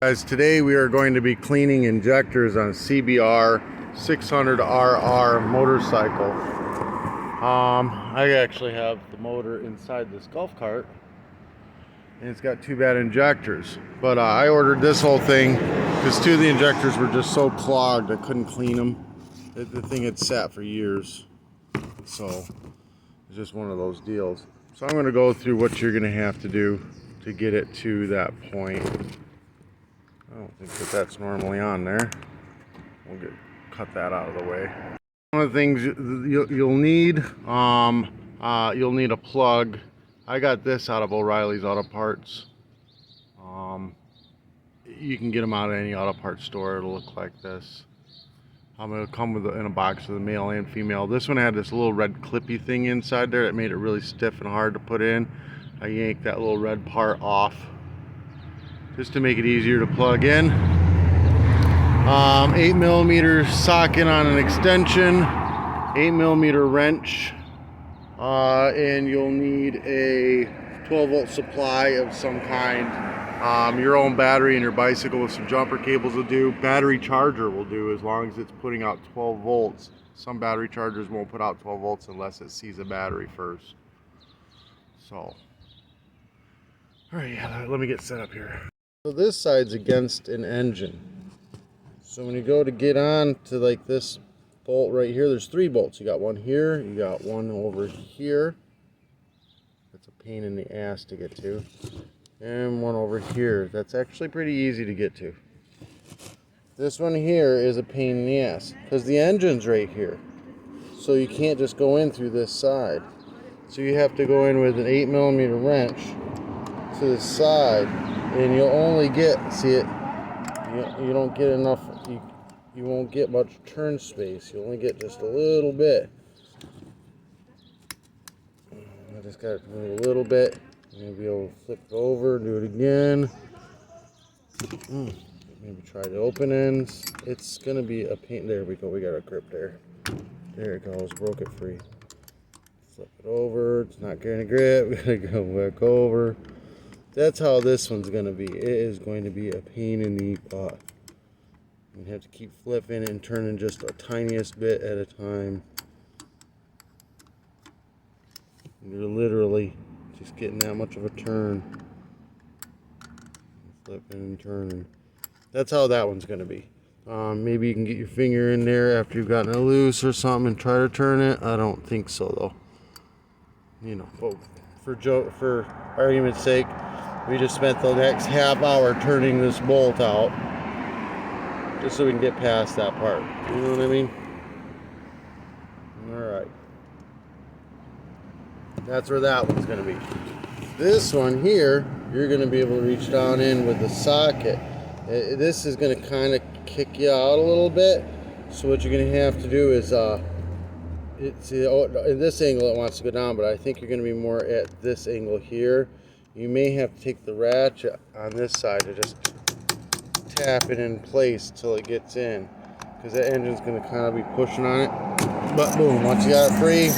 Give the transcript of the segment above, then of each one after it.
Guys, today we are going to be cleaning injectors on CBR600RR motorcycle. I actually have the motor inside this golf cart, and it's got two bad injectors. But I ordered this whole thing because two of the injectors were just so clogged I couldn't clean them. The thing had sat for years, so it's just one of those deals. So I'm going to go through what you're going to have to do to get it to that point. I don't think that that's normally on there. We'll cut that out of the way. One of the things you'll need a plug. I got this out of O'Reilly's Auto Parts. You can get them out of any auto parts store. It'll look like this. It'll come in a box with a male and female. This one had this little red clippy thing inside there that made it really stiff and hard to put in. I yanked that little red part off just to make it easier to plug in. 8mm socket on an extension, 8mm wrench, and you'll need a 12-volt supply of some kind. Your own battery and your bicycle with some jumper cables will do. Battery charger will do as long as it's putting out 12 volts. Some battery chargers won't put out 12 volts unless it sees a battery first. So, alright, let me get set up here. So this side's against an engine. So when you go to get on to like this bolt right here, there's 3 bolts. You got one here, you got one over here. That's a pain in the ass to get to. And one over here. That's actually pretty easy to get to. This one here is a pain in the ass because the engine's right here. So you can't just go in through this side. So you have to go in with an 8mm wrench to the side. And you'll only get, see it, you don't get enough, you won't get much turn space. You only get just a little bit. I just got to move a little bit. You'll be able to flip it over, do it again. Maybe try the open ends. It's going to be a pain. There we go, we got a grip there. There it goes, broke it free. Flip it over, it's not going to grip, we got to go back over. That's how this one's going to be. It is going to be a pain in the butt. You have to keep flipping and turning just the tiniest bit at a time. You're literally just getting that much of a turn. Flipping and turning. That's how that one's going to be. Maybe you can get your finger in there after you've gotten it loose or something and try to turn it. I don't think so though. You know, but for argument's sake, we just spent the next half hour turning this bolt out just so we can get past that part. You know what I mean? Alright. That's where that one's going to be. This one here, you're going to be able to reach down in with the socket. This is going to kind of kick you out a little bit. So what you're going to have to do is, in this angle it wants to go down, but I think you're going to be more at this angle here. You may have to take the ratchet on this side to just tap it in place till it gets in, because that engine's going to kind of be pushing on it. But boom, once you got it free,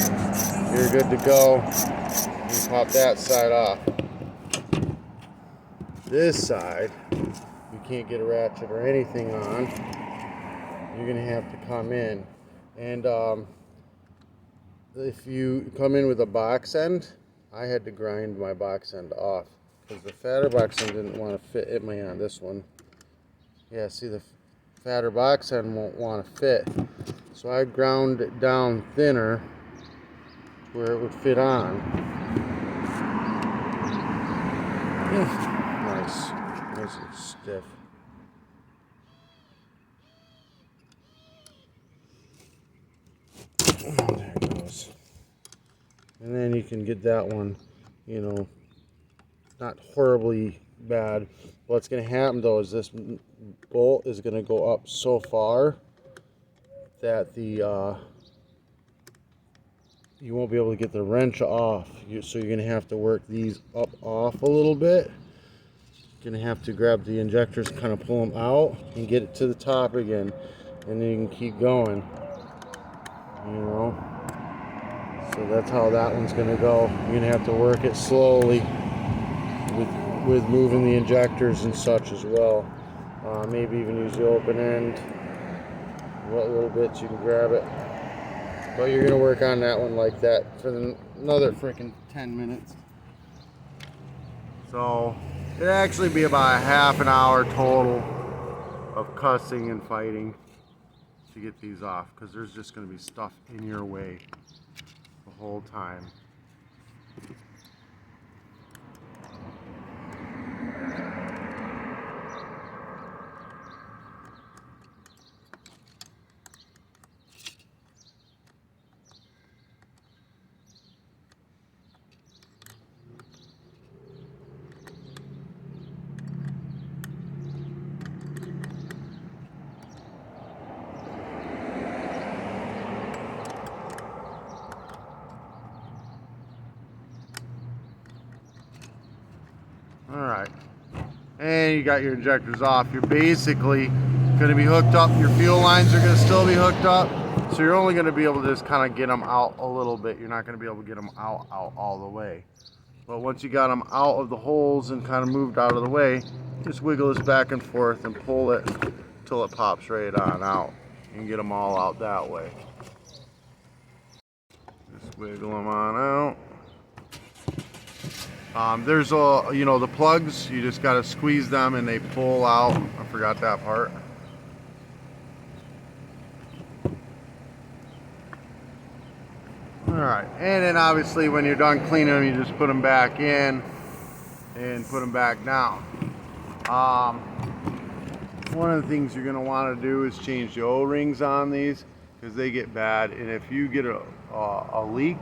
you're good to go. You pop that side off. This side, you can't get a ratchet or anything on. You're going to have to come in. And if you come in with a box end, I had to grind my box end off because the fatter box end didn't want to fit in my on this one. Yeah, see, the fatter box end won't want to fit. So I ground it down thinner where it would fit on. Nice. Nice and stiff. There it goes. And then you can get that one, you know, not horribly bad. What's going to happen though is this bolt is going to go up so far that the you won't be able to get the wrench off. So you're going to have to work these up off a little bit. You're going to have to grab the injectors and kind of pull them out and get it to the top again, and then you can keep going, you know. So that's how that one's going to go. You're going to have to work it slowly with moving the injectors and such as well. Maybe even use the open end. What little bits you can grab it. But you're going to work on that one like that for another freaking 10 minutes. So it'd actually be about a half an hour total of cussing and fighting to get these off, because there's just going to be stuff in your way the whole time. Alright, and you got your injectors off. You're basically going to be hooked up. Your fuel lines are going to still be hooked up. So you're only going to be able to just kind of get them out a little bit. You're not going to be able to get them out all the way. But once you got them out of the holes and kind of moved out of the way, just wiggle this back and forth and pull it until it pops right on out. And get them all out that way. Just wiggle them on out. There's the plugs, you just got to squeeze them and they pull out. I forgot that part. Alright, and then obviously when you're done cleaning them, you just put them back in and put them back down. One of the things you're going to want to do is change the O-rings on these, because they get bad, and if you get a leak,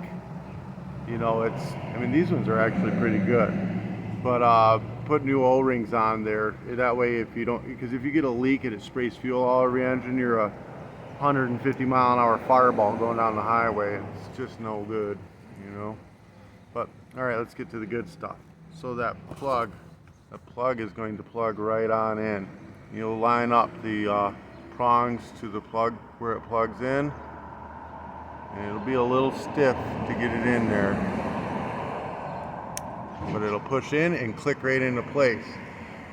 these ones are actually pretty good, but put new O-rings on there. That way, if you get a leak and it sprays fuel all over your engine, you're a 150 mile an hour fireball going down the highway, and it's just no good, But all right, let's get to the good stuff. So the plug is going to plug right on in. You'll line up the prongs to the plug where it plugs in, and it'll be a little stiff to get it in there, but it'll push in and click right into place.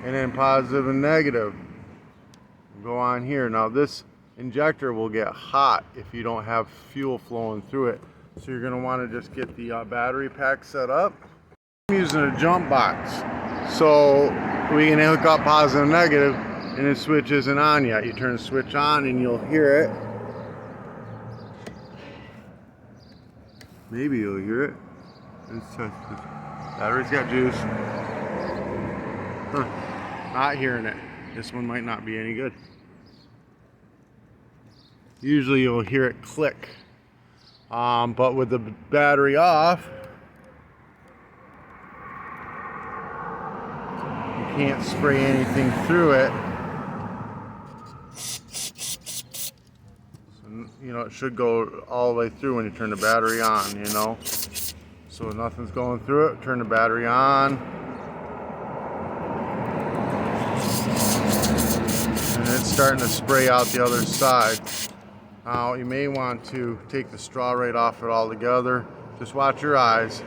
And then positive and negative go on here. Now this injector will get hot if you don't have fuel flowing through it, so you're going to want to just get the battery pack set up. I'm using a jump box, so we can hook up positive and negative, and the switch isn't on yet. You turn the switch on and you'll hear it. Maybe you'll hear it. Let's test this. Battery's got juice. Not hearing it. This one might not be any good. Usually you'll hear it click. But with the battery off, you can't spray anything through it. So, it should go all the way through when you turn the battery on, So nothing's going through it. Turn the battery on. And it's starting to spray out the other side. Now you may want to take the straw right off it altogether. Just watch your eyes.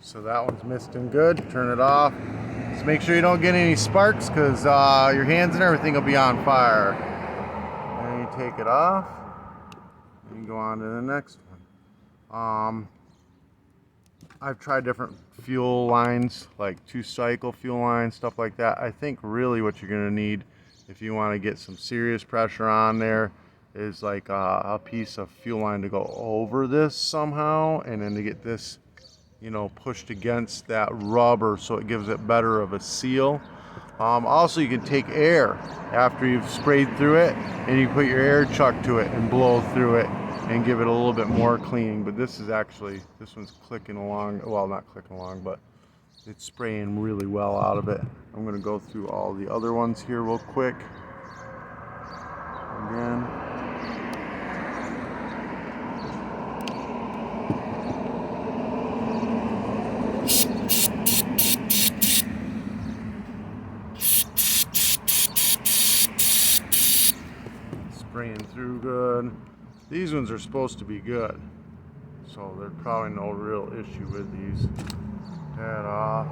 So that one's misting good. Turn it off. Just make sure you don't get any sparks, because your hands and everything will be on fire. And you take it off and you go on to the next one. I've tried different fuel lines, like 2-cycle fuel lines, stuff like that. I think really what you're going to need, if you want to get some serious pressure on there, is like a piece of fuel line to go over this somehow, and then to get this pushed against that rubber so it gives it better of a seal. Also, you can take air after you've sprayed through it, and you put your air chuck to it and blow through it and give it a little bit more cleaning. But this one's clicking along. Well, not clicking along, but it's spraying really well out of it. I'm going to go through all the other ones here real quick. Again. Spraying through good. These ones are supposed to be good. So there's probably no real issue with these. That off.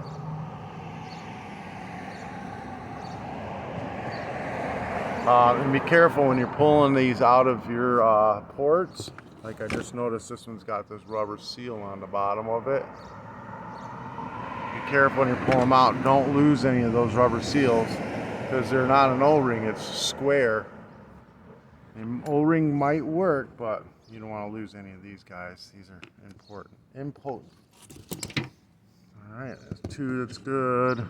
And be careful when you're pulling these out of your ports. Like I just noticed this one's got this rubber seal on the bottom of it. Be careful when you pull them out. Don't lose any of those rubber seals because they're not an O-ring, it's square. An O-ring might work, but you don't want to lose any of these guys. These are important. Alright, there's two, that's good.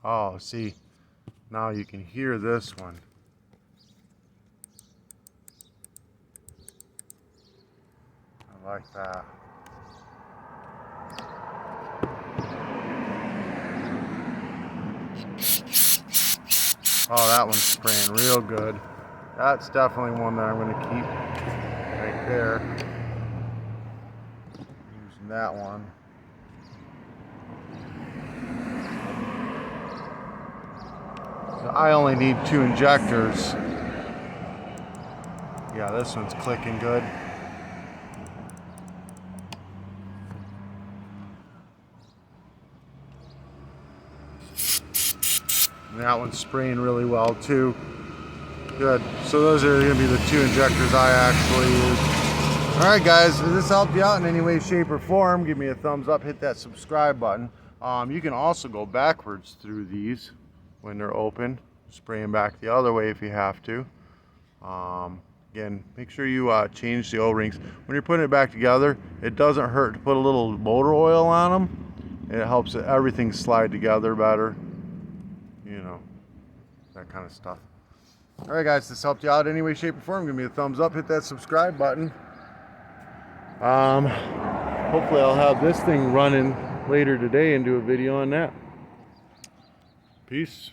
Oh, see, now you can hear this one. I like that. Oh, that one's spraying real good. That's definitely one that I'm going to keep right there. Using that one. So I only need 2 injectors. Yeah, this one's clicking good. And that one's spraying really well too. Good. So those are going to be the 2 injectors I actually use. Alright guys, if this helped you out in any way, shape, or form, give me a thumbs up, hit that subscribe button. You can also go backwards through these when they're open. Spray them back the other way if you have to. Again, make sure you change the O-rings. When you're putting it back together, it doesn't hurt to put a little motor oil on them. It helps everything slide together better. You know, that kind of stuff. Alright guys, this helped you out any way, shape, or form. Give me a thumbs up, hit that subscribe button. Hopefully I'll have this thing running later today and do a video on that. Peace.